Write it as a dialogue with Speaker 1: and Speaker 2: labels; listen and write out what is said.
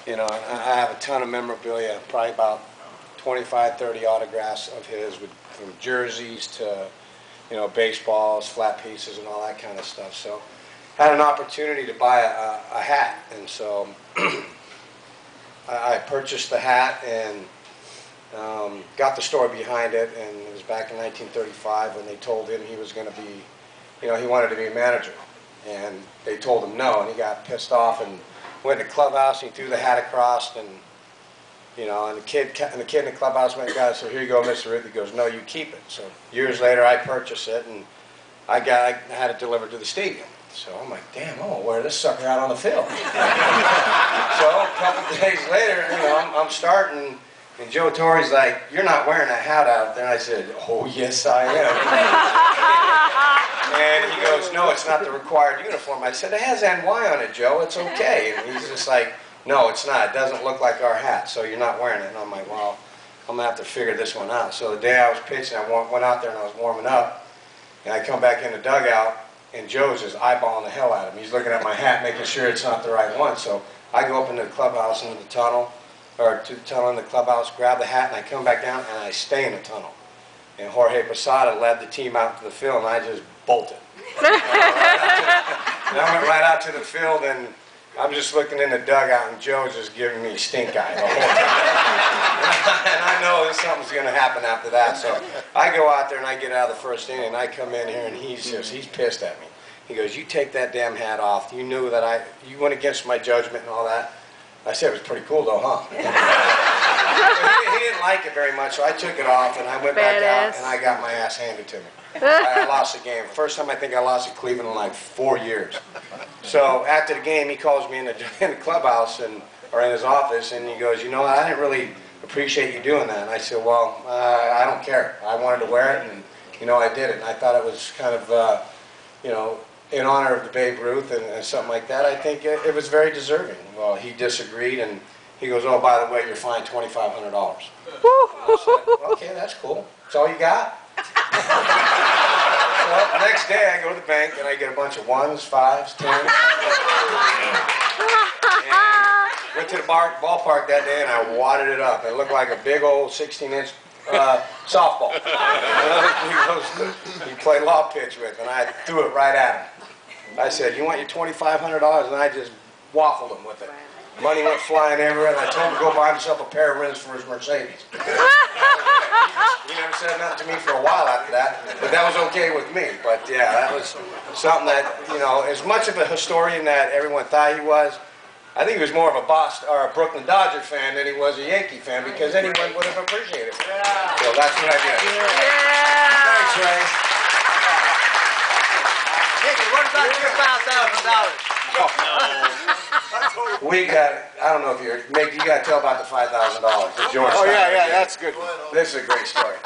Speaker 1: You know, I have a ton of memorabilia, probably about 25, 30 autographs of his, from jerseys to, you know, baseballs, flat pieces, and all that kind of stuff. So, had an opportunity to buy a hat, and so I purchased the hat and got the story behind it. And it was back in 1935 when they told him he was going to be, you know, he wanted to be a manager, and they told him no, and he got pissed off and went to the clubhouse and he threw the hat across, and you know, and the kid in the clubhouse went and got it. So here you go, Mr. Ruth. He goes, no, you keep it. So years later, I purchased it, and I had it delivered to the stadium. So I'm like, damn, I'm gonna wear this sucker out on the field. So a couple of days later, you know, I'm starting, and Joe Torre's like, you're not wearing that hat out there. And I said, oh yes, I am. And he goes, no, it's not the required uniform. I said, it has NY on it, Joe. It's okay. And he's just like, no, it's not. It doesn't look like our hat, so you're not wearing it. And I'm like, well, I'm going to have to figure this one out. So the day I was pitching, I went out there and I was warming up, and I come back in the dugout, and Joe's just eyeballing the hell out of me. He's looking at my hat, making sure it's not the right one. So I go up into the clubhouse, into the tunnel, or to the tunnel in the clubhouse, grab the hat, and I come back down, and I stay in the tunnel. And Jorge Posada led the team out to the field, and I just bolted. And I went right out to the field, and I'm just looking in the dugout, and Joe's just giving me stink eye the whole time. And I know that something's going to happen after that. So I go out there, and I get out of the first inning, and I come in here, and he's pissed at me. He goes, you take that damn hat off. You knew that you went against my judgment and all that. I said, it was pretty cool, though, huh? He didn't like it very much, so I took it off, and I went back out, and I got my ass handed to me. I lost the game. First time I think I lost at Cleveland in like 4 years. So after the game, he calls me in the clubhouse, or in his office, and he goes, you know, I didn't really appreciate you doing that. And I said, well, I don't care. I wanted to wear it, and, you know, I did it. And I thought it was kind of, you know, in honor of the Babe Ruth and something like that. I think it was very deserving. Well, he disagreed, and he goes, oh, by the way, you're fined $2,500. I said, okay, that's cool. That's all you got? Well, the next day I go to the bank and I get a bunch of 1s, 5s, 10s. And went to the ballpark that day and I wadded it up. It looked like a big old 16-inch softball. He played lob pitch with, and I threw it right at him. I said, you want your $2,500? And I just waffled him with it. Money went flying everywhere, and I told him to go buy himself a pair of rims for his Mercedes. He never said nothing to me for a while after that, but that was okay with me. But yeah, that was something that, you know, as much of a historian that everyone thought he was, I think he was more of a Boston or a Brooklyn Dodger fan than he was a Yankee fan, because anyone would have appreciated it. Yeah. So that's what I did. Yeah. Thanks, Ray.
Speaker 2: Nicky, what about your $5,000?
Speaker 1: We got, I don't know if you got to tell about the $5,000.
Speaker 3: Oh, yeah, that's good.
Speaker 1: This is a great story.